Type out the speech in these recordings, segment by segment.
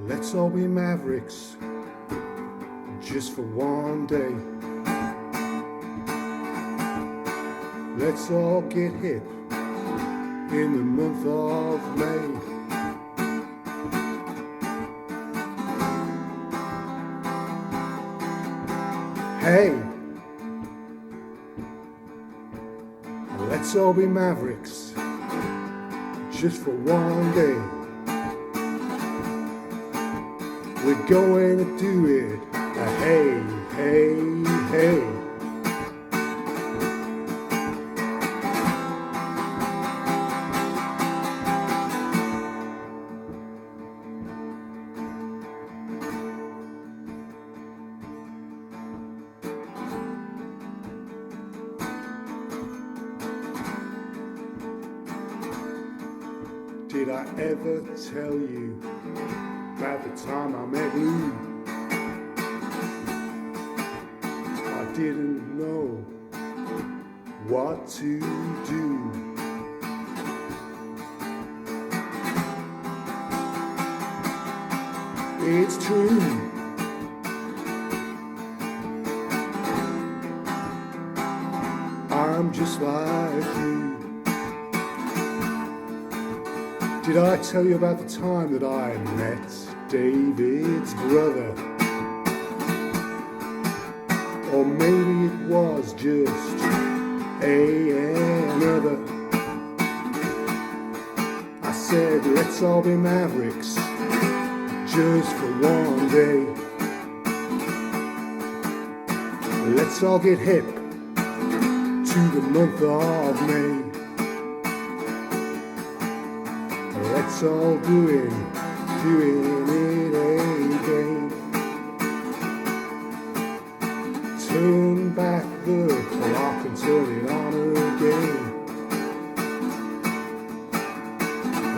Let's all be Mavericks, just for one day. Let's all get hip in the month of May. Hey, let's all be Mavericks, just for one day. We're going to do it, hey, hey, hey. Did I ever tell you about the time I met Lou? I didn't know what to do. It's true. I'm just like you. Did I tell you about the time that I met David's brother? Or maybe it was just another. I said, let's all be Mavericks, just for one day. Let's all get hip to the month of May. Let's all doing it again. Turn back the clock and turn it on again.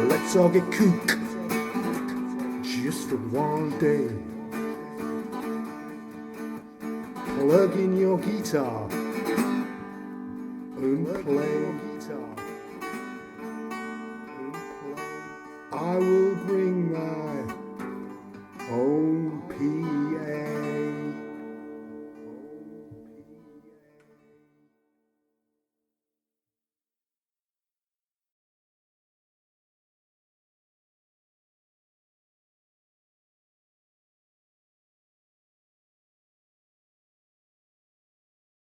Let's all get kook, just for one day. Plug in your guitar and play guitar. I will bring my own piano.